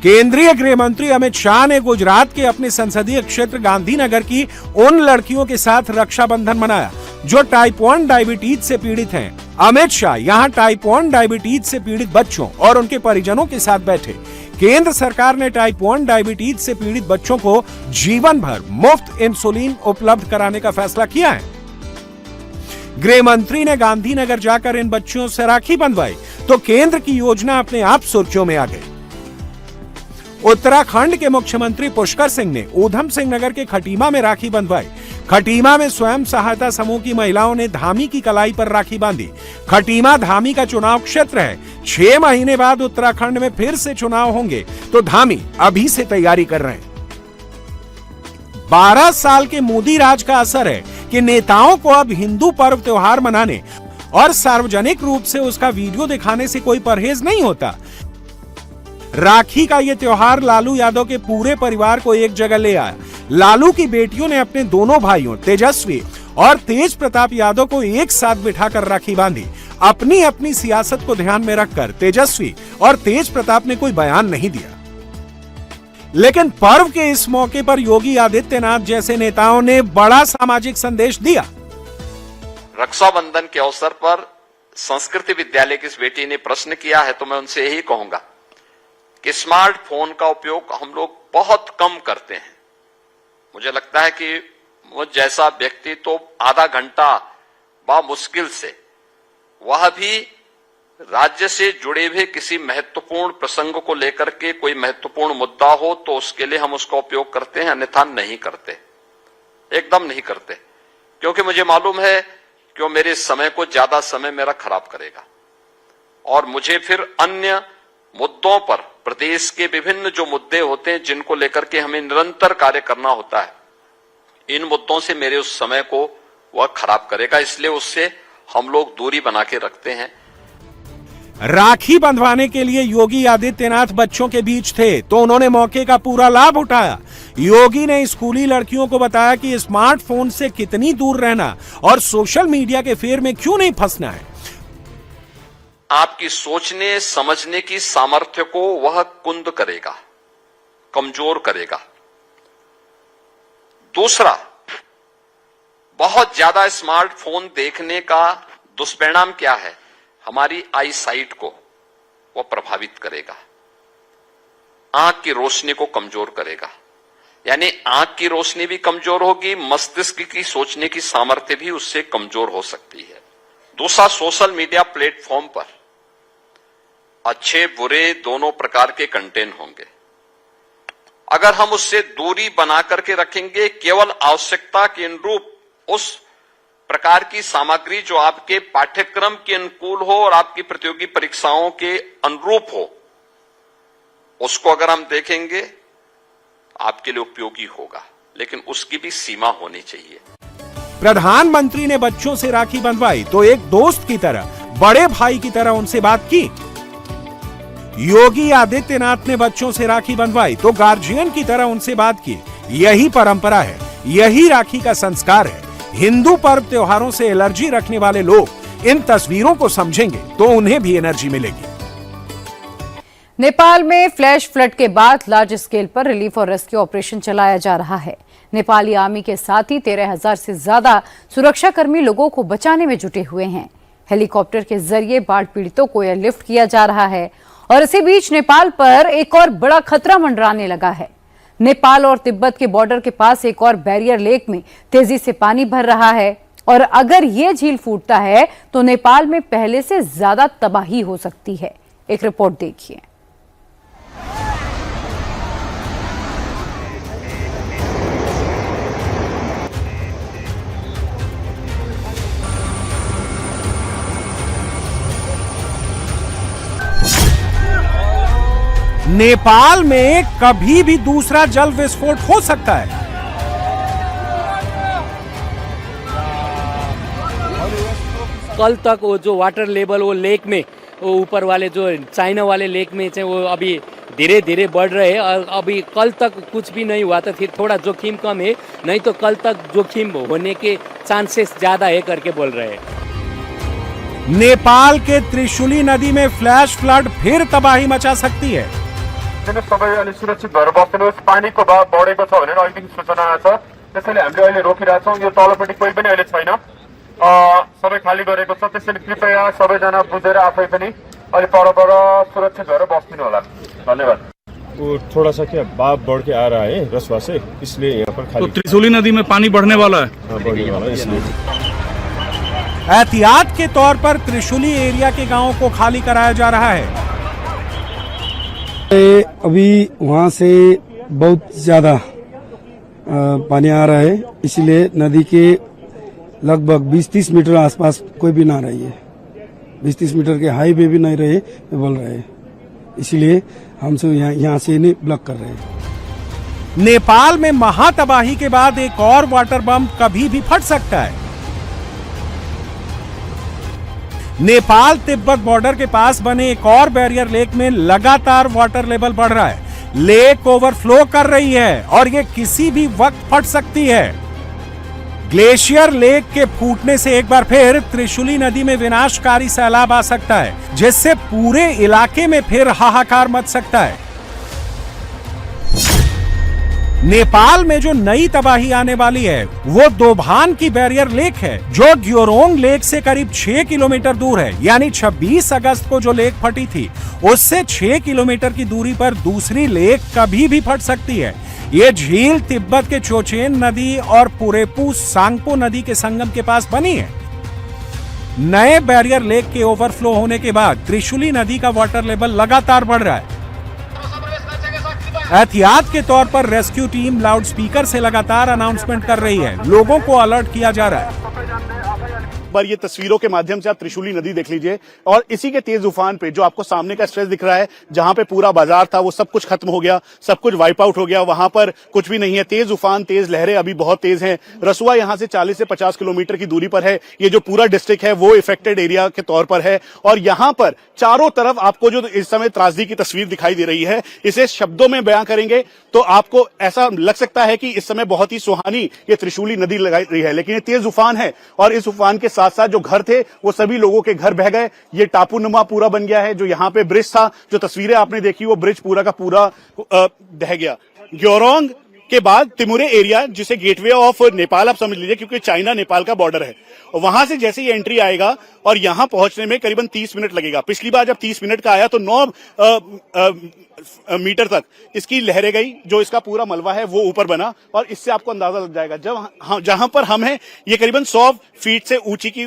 [SPEAKER 12] केंद्रीय गृह मंत्री अमित शाह ने गुजरात के अपने संसदीय क्षेत्र गांधीनगर की उन लड़कियों के साथ रक्षाबंधन मनाया जो टाइप 1 डायबिटीज से पीड़ित हैं। अमित शाह यहां टाइप 1 डायबिटीज से पीड़ित बच्चों और उनके परिजनों के साथ बैठे। केंद्र सरकार ने टाइप 1 डायबिटीज से पीड़ित बच्चों को जीवन भर मुफ्त इंसुलिन उपलब्ध कराने का फैसला किया है। गृह मंत्री ने गांधीनगर जाकर इन बच्चों से राखी बंधवाई तो केंद्र की योजना अपने आप सुर्खियों में आ गई। उत्तराखंड के मुख्यमंत्री पुष्कर सिंह ने ऊधम सिंह नगर के खटीमा में राखी बंधवाई। खटीमा में स्वयं सहायता समूह की महिलाओं ने धामी की कलाई पर राखी बांधी। खटीमा धामी का चुनाव क्षेत्र है। 6 महीने बाद उत्तराखंड में फिर से चुनाव होंगे तो धामी अभी से तैयारी कर रहे हैं। 12 साल के मोदी राज का असर है कि नेताओं को अब हिंदू पर्व त्योहार मनाने और सार्वजनिक रूप से उसका वीडियो दिखाने से कोई परहेज नहीं होता। राखी का ये त्योहार लालू यादव के पूरे परिवार को एक जगह ले आया। लालू की बेटियों ने अपने दोनों भाइयों तेजस्वी और तेज प्रताप यादव को एक साथ बिठाकर राखी बांधी। अपनी अपनी सियासत को ध्यान में रखकर तेजस्वी और तेज प्रताप ने कोई बयान नहीं दिया, लेकिन पर्व के इस मौके पर योगी आदित्यनाथ जैसे नेताओं ने बड़ा सामाजिक संदेश दिया।
[SPEAKER 15] रक्षाबंधन के अवसर पर संस्कृति विद्यालय की इस बेटी ने प्रश्न किया है तो मैं उनसे यही कहूंगा कि स्मार्टफोन का उपयोग हम लोग बहुत कम करते हैं। मुझे लगता है कि मुझ जैसा व्यक्ति तो आधा घंटा मुश्किल से, वह भी राज्य से जुड़े हुए किसी महत्वपूर्ण प्रसंग को लेकर के कोई महत्वपूर्ण मुद्दा हो तो उसके लिए हम उसका उपयोग करते हैं, अन्यथा नहीं करते, एकदम नहीं करते, क्योंकि मुझे मालूम है कि वो मेरे समय को ज्यादा समय मेरा खराब करेगा और मुझे फिर अन्य मुद्दों पर, प्रदेश के विभिन्न जो मुद्दे होते हैं जिनको लेकर के हमें निरंतर कार्य करना होता है, इन मुद्दों से मेरे उस समय को वह खराब करेगा, इसलिए उससे हम लोग दूरी बना के रखते हैं।
[SPEAKER 12] राखी बंधवाने के लिए योगी आदित्यनाथ बच्चों के बीच थे तो उन्होंने मौके का पूरा लाभ उठाया। योगी ने स्कूली लड़कियों को बताया कि स्मार्टफोन से कितनी दूर रहना और सोशल मीडिया के फेर में क्यों नहीं फंसना है।
[SPEAKER 15] 12 साल के मोदी राज का असर है कि नेताओं को अब हिंदू पर्व त्योहार मनाने और सार्वजनिक रूप से उसका वीडियो दिखाने से कोई परहेज नहीं होता। राखी का ये त्योहार लालू यादव के पूरे परिवार को एक जगह ले आया। लालू की बेटियों ने अपने दोनों भाइयों तेजस्वी और तेज प्रताप यादव को एक साथ बिठाकर राखी बांधी। खटीमा में स्वयं सहायता समूह की महिलाओं ने धामी की कलाई पर राखी बांधी। खटीमा धामी का चुनाव क्षेत्र है। 6 महीने बाद उत्तराखंड में फिर से चुनाव होंगे तो धामी अभी से तैयारी कर रहे हैं। आपकी सोचने समझने की सामर्थ्य को वह कुंद करेगा, कमजोर करेगा। दूसरा, बहुत ज्यादा स्मार्टफोन देखने का दुष्परिणाम क्या है? हमारी आई साइट को वह प्रभावित करेगा, आंख की रोशनी को कमजोर करेगा। यानी आंख की रोशनी भी कमजोर होगी, मस्तिष्क की सोचने की सामर्थ्य भी उससे कमजोर हो सकती है। दूसरा, सोशल मीडिया प्लेटफॉर्म पर अच्छे बुरे दोनों प्रकार के कंटेंट होंगे। अगर हम उससे दूरी बना करके रखेंगे, केवल आवश्यकता के अनुरूप उस प्रकार की सामग्री जो आपके पाठ्यक्रम के अनुकूल हो और आपकी प्रतियोगी परीक्षाओं के अनुरूप हो, उसको अगर हम देखेंगे आपके लिए उपयोगी होगा, लेकिन उसकी भी सीमा होनी चाहिए।
[SPEAKER 12] प्रधानमंत्री ने बच्चों से राखी बंधवाई तो एक दोस्त की तरह, बड़े भाई की तरह उनसे बात की। योगी आदित्यनाथ ने बच्चों से राखी बंधवाई तो गार्जियन की तरह उनसे बात की। यही परंपरा है, यही राखी का संस्कार है। हिंदू पर्व त्योहारों से एलर्जी रखने वाले लोग इन तस्वीरों को समझेंगे तो उन्हें भी एनर्जी मिलेगी।
[SPEAKER 1] नेपाल में फ्लैश फ्लड के बाद लार्ज स्केल पर रिलीफ और रेस्क्यू ऑपरेशन चलाया जा रहा है। नेपाली आर्मी के साथ ही 13,000 से ज्यादा सुरक्षाकर्मी लोगों को बचाने में जुटे हुए हैं। हेलीकॉप्टर के जरिए बाढ़ पीड़ितों को एयरलिफ्ट किया जा रहा है और इसी बीच नेपाल पर एक और बड़ा खतरा मंडराने लगा है। नेपाल और तिब्बत के बॉर्डर के पास एक और बैरियर लेक में तेजी से पानी भर रहा है और अगर ये झील फूटता है तो नेपाल में पहले से ज्यादा तबाही हो सकती है। एक रिपोर्ट देखिए।
[SPEAKER 12] नेपाल में कभी भी दूसरा जल विस्फोट हो सकता है।
[SPEAKER 18] कल तक वो जो वाटर लेवल वो लेक में, वो ऊपर वाले जो चाइना वाले लेक में वो अभी धीरे धीरे बढ़ रहे हैं और अभी कल तक कुछ भी नहीं हुआ तो फिर थोड़ा जोखिम कम है, नहीं तो कल तक जोखिम होने के चांसेस ज्यादा है करके बोल रहे हैं।
[SPEAKER 12] नेपाल के त्रिशुली नदी में फ्लैश फ्लड फिर तबाही मचा सकती है।
[SPEAKER 19] सबै अलि सुरक्षित भएर बस्नुहोस्। पानीको बहाव बढेको छ भनेर अहिलेदेखि सूचना आएको छ, त्यसैले हामीले अहिले रोकिरहेछौँ। यो तलपट्टि कोही पनि अहिले छैन, सबै खाली गरेको छ। त्यसैले कृपया सबैजना बुझेर आफै पनि अलि पर सुरक्षित भएर बस्दिनु होला। धन्यवाद।
[SPEAKER 20] वो थोड़ा सा क्या बहाव बढ़ के आ रहा है रसवा से, इसलिए यहाँ पर खाली।
[SPEAKER 21] तो त्रिशूली नदी में पानी बढ़ने वाला है?
[SPEAKER 20] हाँ, बढ़ने वाला है, इसलिए
[SPEAKER 12] एहतियात के तौर पर त्रिशूली एरिया के गांवों को खाली कराया जा रहा है।
[SPEAKER 22] अभी वहाँ से बहुत ज्यादा पानी आ रहा है, इसलिए नदी के लगभग 20-30 मीटर आसपास कोई भी ना रही है। 20-30 मीटर के हाईवे भी नहीं रहे बोल रहे हैं, इसलिए हम सब यहाँ से नहीं ब्लॉक कर रहे हैं।
[SPEAKER 12] नेपाल में महातबाही के बाद एक और वाटर बम कभी भी फट सकता है। नेपाल तिब्बत बॉर्डर के पास बने एक और बैरियर लेक में लगातार वाटर लेवल बढ़ रहा है। लेक ओवरफ्लो कर रही है और ये किसी भी वक्त फट सकती है। ग्लेशियर लेक के फूटने से एक बार फिर त्रिशूली नदी में विनाशकारी सैलाब आ सकता है, जिससे पूरे इलाके में फिर हाहाकार मच सकता है। नेपाल में जो नई तबाही आने वाली है वो दोभान की बैरियर लेक है, जो ग्योरोंग लेक से करीब 6 किलोमीटर दूर है। यानी 26 अगस्त को जो लेक फटी थी उससे 6 किलोमीटर की दूरी पर दूसरी लेक कभी भी फट सकती है। ये झील तिब्बत के चोचेन नदी और पुरेपू सांगपो नदी के संगम के पास बनी है। नए बैरियर लेक के ओवरफ्लो होने के बाद त्रिशूली नदी का वाटर लेवल लगातार बढ़ रहा है। एहतियात के तौर पर रेस्क्यू टीम लाउडस्पीकर से लगातार अनाउंसमेंट कर रही है, लोगों को अलर्ट किया जा रहा है।
[SPEAKER 23] पर ये तस्वीरों के माध्यम से आप त्रिशूली नदी देख लीजिए और इसी के तेज उफान पे जो आपको सामने का स्ट्रेच दिख रहा है, जहां पे पूरा बाजार था वो सब कुछ खत्म हो गया, सब कुछ वाइप आउट हो गया, वहां पर कुछ भी नहीं है। तेज उफान, तेज लहरें अभी बहुत तेज हैं। रसुआ यहां से 40 से 50 किलोमीटर की दूरी पर है। ये जो पूरा डिस्ट्रिक्ट है वो इफेक्टेड एरिया के तौर पर है और यहां पर चारों तरफ आपको जो इस समय त्रासदी की तस्वीर दिखाई दे रही है, इसे शब्दों में बयां करेंगे तो आपको ऐसा लग सकता है कि इस समय बहुत ही सुहानी ये त्रिशूली नदी लग रही है, लेकिन ये तेज उफान है और इस उफान के साथ साथ जो घर थे वो सभी लोगों के घर बह गए। ये टापू नुमा पूरा बन गया है। जो यहाँ पे ब्रिज था, जो तस्वीरें आपने देखी, वो ब्रिज पूरा का पूरा ढह गया। ग्योरोंग के बाद तिमुरे एरिया, जिसे गेटवे ऑफ नेपाल आप समझ लीजिए, क्योंकि चाइना नेपाल का बॉर्डर है, वहां से जैसे ही एंट्री आएगा और यहां पहुंचने में करीबन 30 मिनट लगेगा। पिछली बार जब 30 मिनट का आया तो 9 मीटर तक इसकी लहरें गई। जो इसका पूरा मलबा है वो ऊपर बना और इससे आपको अंदाजा लग जाएगा। जब जहां पर हम हैं ये करीबन 100 फीट से ऊंची की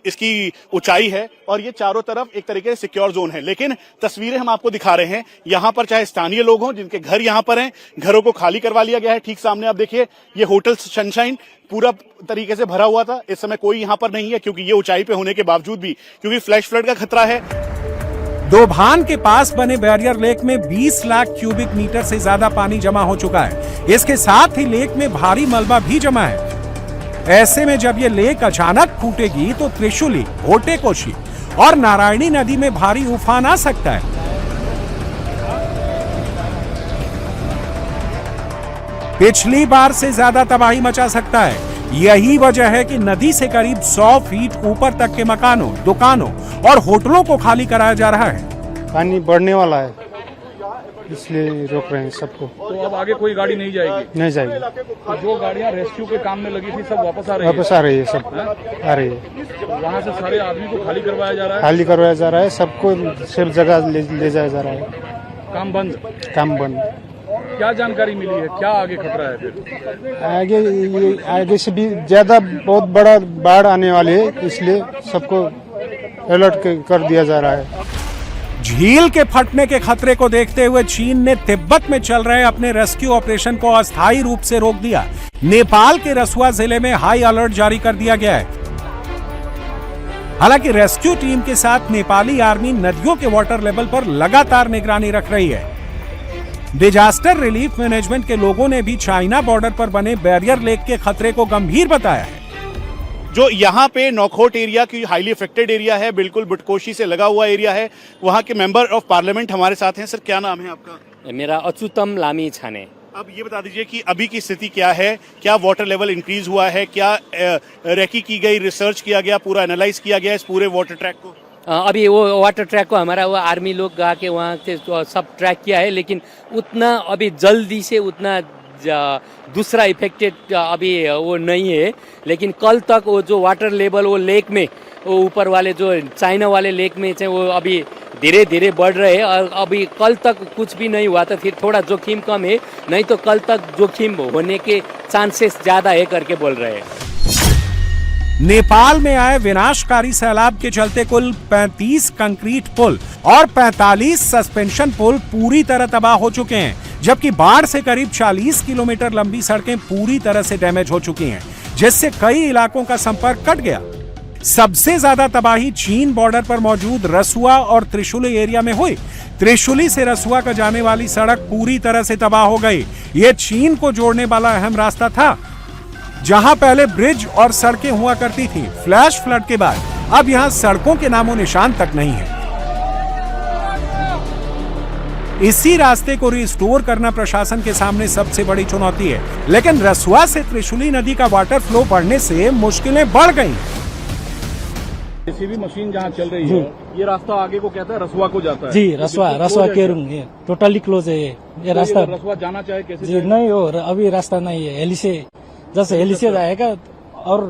[SPEAKER 23] इसकी ऊंचाई है और ये चारों तरफ एक तरीके से सिक्योर जोन है। लेकिन तस्वीरें हम आपको दिखा रहे हैं, यहां पर चाहे स्थानीय लोग हों जिनके घर यहां पर हैं, घरों को खाली करवा लिया गया है। ठीक सामने आप देखिए, ये होटल सनशाइन पूरा तरीके से भरा हुआ था। इस समय कोई यहां पर नहीं है, क्योंकि ये ऊंचाई पे होने के बावजूद भी, क्योंकि फ्लैश फ्लड का खतरा है।
[SPEAKER 12] दोभान के पास बने बैरियर लेक में 20 लाख क्यूबिक मीटर से ज्यादा पानी जमा हो चुका है। इसके साथ ही लेक में भारी मलबा भी जमा है। ऐसे में जब ये लेक अचानक फूटेगी तो त्रिशूली, भोटेकोशी और नारायणी नदी में भारी उफान आ सकता है। पिछली बार से ज्यादा तबाही मचा सकता है। यही वजह है कि नदी से करीब 100 फीट ऊपर तक के मकानों, दुकानों और होटलों को खाली कराया जा रहा है।
[SPEAKER 22] पानी बढ़ने वाला है, इसलिए रोक रहे हैं सबको।
[SPEAKER 21] तो अब आगे कोई गाड़ी नहीं जाएगी?
[SPEAKER 22] नहीं जाएगी।
[SPEAKER 21] तो जो गाड़ियां रेस्क्यू के काम में लगी थी सब वापस आ रही है?
[SPEAKER 22] वापस आ रही है, सब आ रही है।
[SPEAKER 21] वहाँ से सारे आदमी को खाली करवाया जा रहा है?
[SPEAKER 22] खाली करवाया जा रहा है, सबको सिर्फ जगह ले जाया जा रहा है।
[SPEAKER 21] काम बंद?
[SPEAKER 22] काम बंद।
[SPEAKER 21] क्या जानकारी मिली है, क्या आगे खतरा है फिर?
[SPEAKER 22] आगे से भी ज्यादा बहुत बड़ा बाढ़ आने वाली है, इसलिए सबको अलर्ट कर दिया जा रहा है।
[SPEAKER 12] झील के फटने के खतरे को देखते हुए चीन ने तिब्बत में चल रहे अपने रेस्क्यू ऑपरेशन को अस्थायी रूप से रोक दिया। नेपाल के रसुआ जिले में हाई अलर्ट जारी कर दिया गया है। हालांकि रेस्क्यू टीम के साथ नेपाली आर्मी नदियों के वाटर लेवल पर लगातार निगरानी रख रही है। डिजास्टर रिलीफ मैनेजमेंट के लोगों ने भी चाइना बॉर्डर पर बने बैरियर लेक के खतरे को गंभीर बताया है।
[SPEAKER 23] जो यहाँ पे नौखोट एरिया की हाईली अफेक्टेड एरिया है, बिल्कुल बुटकोशी से लगा हुआ एरिया है, वहाँ के मेंबर ऑफ पार्लियामेंट हमारे साथ हैं। सर, क्या नाम है आपका?
[SPEAKER 18] मेरा अच्युतम लामी छाने।
[SPEAKER 23] अब ये बता दीजिए कि अभी की स्थिति क्या है, क्या वाटर लेवल इंक्रीज हुआ है, क्या रेकी की गई, रिसर्च किया गया, पूरा एनालाइज किया गया इस पूरे वाटर ट्रैक को?
[SPEAKER 18] अभी वो वाटर ट्रैक को हमारा वो आर्मी लोग गा के वहाँ से सब ट्रैक किया है, लेकिन उतना अभी जल्दी से उतना दूसरा इफेक्टेड अभी वो नहीं है। लेकिन कल तक वो जो वाटर लेवल वो लेक में, वो ऊपर वाले जो चाइना वाले लेक में वो अभी धीरे धीरे बढ़ रहे हैं और अभी कल तक कुछ भी नहीं हुआ तो फिर थोड़ा जोखिम कम है, नहीं तो कल तक जोखिम होने के चांसेस ज्यादा है करके बोल रहे हैं।
[SPEAKER 12] नेपाल में आए विनाशकारी सैलाब के चलते कुल 35 कंक्रीट पुल और 45 सस्पेंशन पुल पूरी तरह तबाह हो चुके हैं, जबकि बाढ़ से करीब 40 किलोमीटर लंबी सड़कें पूरी तरह से डैमेज हो चुकी हैं, जिससे कई इलाकों का संपर्क कट गया। सबसे ज्यादा तबाही चीन बॉर्डर पर मौजूद रसुआ और त्रिशूली एरिया में हुई। त्रिशूली से रसुआ का जाने वाली सड़क पूरी तरह से तबाह हो गई। ये चीन को जोड़ने वाला अहम रास्ता था, जहां पहले ब्रिज और सड़कें हुआ करती थी। फ्लैश फ्लड के बाद अब यहां सड़कों के नामो निशान तक नहीं है। इसी रास्ते को रिस्टोर करना प्रशासन के सामने सबसे बड़ी चुनौती है, लेकिन रसुआ से त्रिशूली नदी का वाटर फ्लो बढ़ने से मुश्किलें बढ़ गई।
[SPEAKER 21] जेसीबी मशीन जहाँ चल रही है, ये रास्ता आगे को कहता है रसुआ को जाता है?
[SPEAKER 4] जी, रसुआ केरुंग, ये टोटली क्लोज है। ये रास्ता
[SPEAKER 21] रसुआ जाना चाहे कैसे?
[SPEAKER 4] जी नहीं हो, अभी रास्ता नहीं है। हेली से जैसे हेली से जाएगा और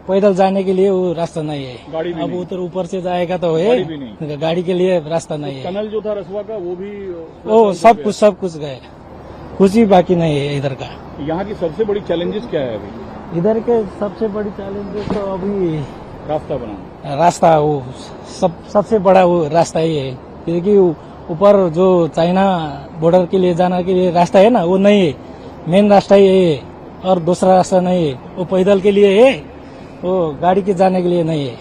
[SPEAKER 4] पैदल जाने के लिए वो रास्ता नहीं है।
[SPEAKER 21] गाड़ी भी
[SPEAKER 4] अब
[SPEAKER 21] नहीं।
[SPEAKER 4] उधर ऊपर से जाएगा तो है, गाड़ी के लिए रास्ता नहीं है।
[SPEAKER 21] टनल जो था रसुआ का वो भी
[SPEAKER 4] वो सब कुछ गए, कुछ भी बाकी नहीं है इधर का।
[SPEAKER 21] यहाँ की सबसे बड़ी चैलेंजेस क्या है अभी?
[SPEAKER 4] इधर के सबसे बड़ी चैलेंजेस तो अभी
[SPEAKER 21] रास्ता बनाना,
[SPEAKER 4] रास्ता वो सबसे बड़ा वो रास्ता ही है, क्योंकि ऊपर जो चाइना बॉर्डर के लिए जाने के लिए रास्ता है ना, वो नहीं है। मेन रास्ता ही है और दूसरा रास्ता नहीं है। वो पैदल के लिए है, वो गाड़ी के जाने के लिए नहीं है।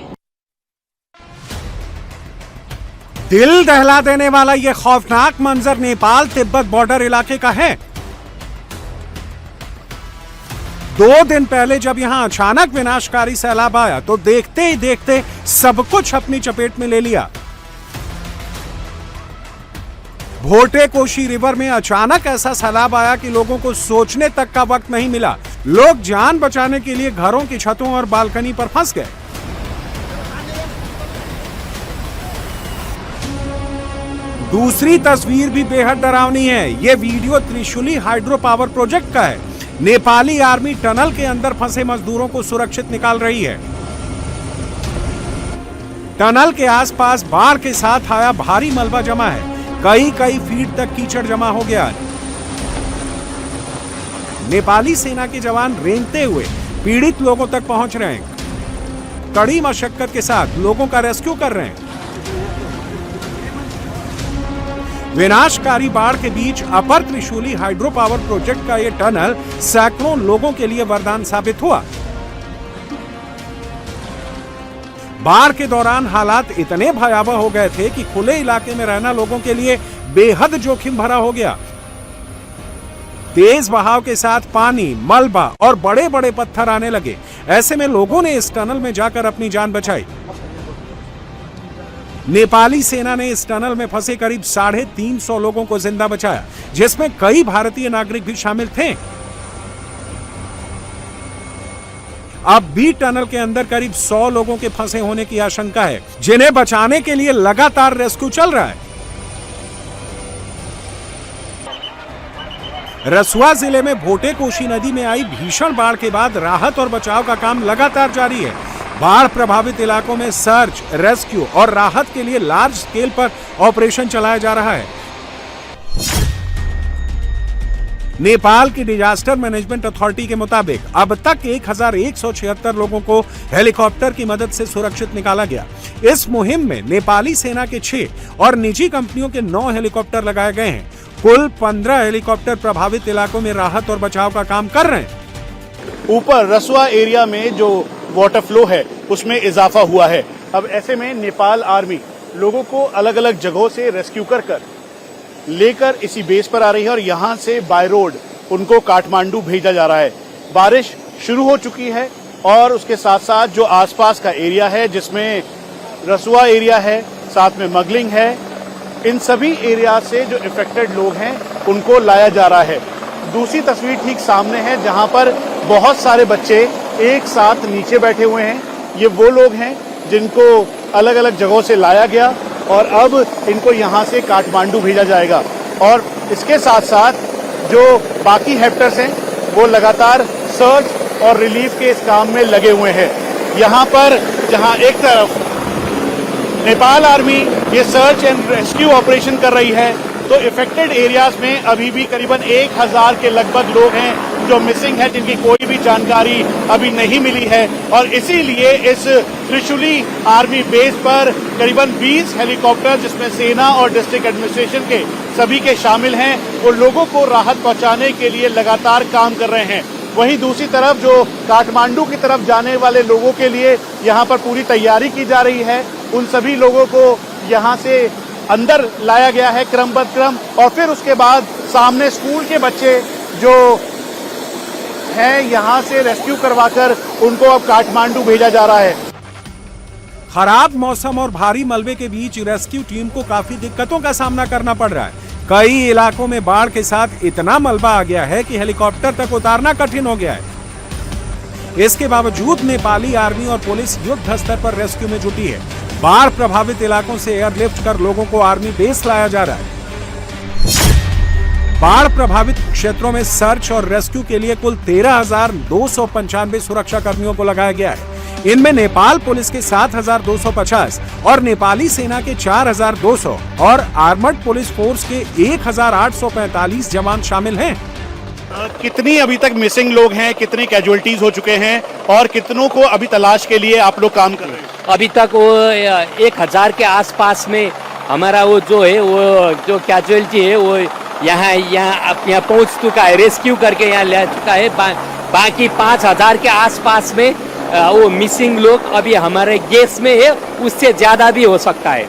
[SPEAKER 12] दिल दहला देने वाला ये खौफनाक मंजर नेपाल तिब्बत बॉर्डर इलाके का है। 2 दिन पहले जब यहां अचानक विनाशकारी सैलाब आया तो देखते ही देखते सब कुछ अपनी चपेट में ले लिया। भोटेकोशी रिवर में अचानक ऐसा सैलाब आया कि लोगों को सोचने तक का वक्त नहीं मिला। लोग जान बचाने के लिए घरों की छतों और बालकनी पर फंस गए। दूसरी तस्वीर भी बेहद डरावनी है। ये video Trishuli hydro power project का है। नेपाली आर्मी टनल के अंदर फंसे मजदूरों को सुरक्षित निकाल रही है। टनल के आसपास बाढ़ के साथ आया भारी मलबा जमा है। कई फीट तक कीचड़ जमा हो गया है। नेपाली सेना के जवान रेंगते हुए पीड़ित लोगों तक पहुंच रहे हैं। कड़ी मशक्कत के साथ लोगों का रेस्क्यू कर रहे हैं। विनाशकारी बाढ़ के बीच अपर त्रिशूली हाइड्रो पावर प्रोजेक्ट का यह टनल सैकड़ों लोगों के लिए वरदान साबित हुआ। बाढ़ के दौरान हालात इतने भयावह हो गए थे कि खुले इलाके में रहना लोगों के लिए बेहद जोखिम भरा हो गया। तेज बहाव के साथ पानी, मलबा और बड़े बड़े पत्थर आने लगे। ऐसे में लोगों ने इस टनल में जाकर अपनी जान बचाई। नेपाली सेना ने इस टनल में फंसे करीब 350 लोगों को जिंदा बचाया, जिसमें कई भारतीय नागरिक भी शामिल थे। अब भी टनल के अंदर करीब 100 लोगों के फंसे होने की आशंका है, जिन्हें बचाने के लिए लगातार रेस्क्यू चल रहा है। रसुआ जिले में भोटे कोशी नदी में आई भीषण बाढ़ के बाद राहत और बचाव का काम लगातार जारी है। बाढ़ प्रभावित इलाकों में सर्च, रेस्क्यू और राहत के लिए लार्ज स्केल पर ऑपरेशन चलाया जा रहा है। नेपाल की डिजास्टर मैनेजमेंट अथॉरिटी के मुताबिक अब तक 1176 लोगों को हेलीकॉप्टर की मदद से सुरक्षित निकाला गया। इस मुहिम में नेपाली सेना के 6 और निजी कंपनियों के 9 हेलीकॉप्टर लगाए गए हैं। कुल 15 हेलीकॉप्टर प्रभावित इलाकों में राहत और बचाव का काम कर रहे हैं।
[SPEAKER 23] ऊपर रसुआ एरिया में जो वाटर फ्लो है उसमें इजाफा हुआ है। अब ऐसे में नेपाल आर्मी लोगों को अलग अलग जगहों से रेस्क्यू कर लेकर इसी बेस पर आ रही है और यहाँ से बाय रोड उनको काठमांडू भेजा जा रहा है। बारिश शुरू हो चुकी है और उसके साथ साथ जो आसपास का एरिया है, जिसमें रसुआ एरिया है, साथ में मगलिंग है, इन सभी एरिया से जो इफेक्टेड लोग हैं उनको लाया जा रहा है। दूसरी तस्वीर ठीक सामने है जहां पर बहुत सारे बच्चे एक साथ नीचे बैठे हुए हैं। ये वो लोग हैं जिनको अलग अलग जगहों से लाया गया और अब इनको यहां से काठमांडू भेजा जाएगा। और इसके साथ साथ जो बाकी हेल्पर्स हैं वो लगातार सर्च और रिलीफ के इस काम में लगे हुए हैं। यहाँ पर जहाँ एक तरफ नेपाल आर्मी ये सर्च एंड रेस्क्यू ऑपरेशन कर रही है, तो इफेक्टेड एरियाज में अभी भी करीबन 1000 के लगभग लोग हैं जो मिसिंग है, जिनकी कोई भी जानकारी अभी नहीं मिली है। और इसीलिए इस त्रिशूली आर्मी बेस पर करीबन 20 हेलीकॉप्टर, जिसमें सेना और डिस्ट्रिक्ट एडमिनिस्ट्रेशन के सभी के शामिल हैं, वो लोगों को राहत पहुंचाने के लिए लगातार काम कर रहे हैं। वहीं दूसरी तरफ जो काठमांडू की तरफ जाने वाले लोगों के लिए यहाँ पर पूरी तैयारी की जा रही है। उन सभी लोगों को यहाँ से अंदर लाया गया है क्रमबद्ध क्रम, और फिर उसके बाद सामने स्कूल के बच्चे जो हैं यहाँ से रेस्क्यू करवाकर उनको अब काठमांडू भेजा जा रहा है।
[SPEAKER 12] खराब मौसम और भारी मलबे के बीच रेस्क्यू टीम को काफी दिक्कतों का सामना करना पड़ रहा है। कई इलाकों में बाढ़ के साथ इतना मलबा आ गया है कि हेलीकॉप्टर तक उतारना कठिन हो गया है। इसके बावजूद नेपाली आर्मी और पुलिस युद्ध स्तर पर रेस्क्यू में जुटी है। बाढ़ प्रभावित इलाकों से एयरलिफ्ट कर लोगों को आर्मी बेस लाया जा रहा है। बाढ़ प्रभावित क्षेत्रों में सर्च और रेस्क्यू के लिए कुल 13,295 सुरक्षा कर्मियों को लगाया गया है। इनमें नेपाल पुलिस के 7,250 और नेपाली सेना के 4,200 और आर्मर्ड पुलिस फोर्स के 1,845 जवान शामिल हैं।
[SPEAKER 23] कितनी अभी तक मिसिंग लोग हैं, कितने कैजुअलिटीज हो चुके हैं और कितनों को अभी तलाश के लिए आप लोग काम कर रहे हैं?
[SPEAKER 18] अभी तक वो 1000 के आसपास में हमारा वो जो है वो जो कैजुअलिटी है वो यहाँ पहुँच चुका है, रेस्क्यू करके यहाँ ले चुका है। बाकी 5000 के आसपास में वो मिसिंग लोग अभी हमारे गेस में है, उससे ज्यादा भी हो सकता है।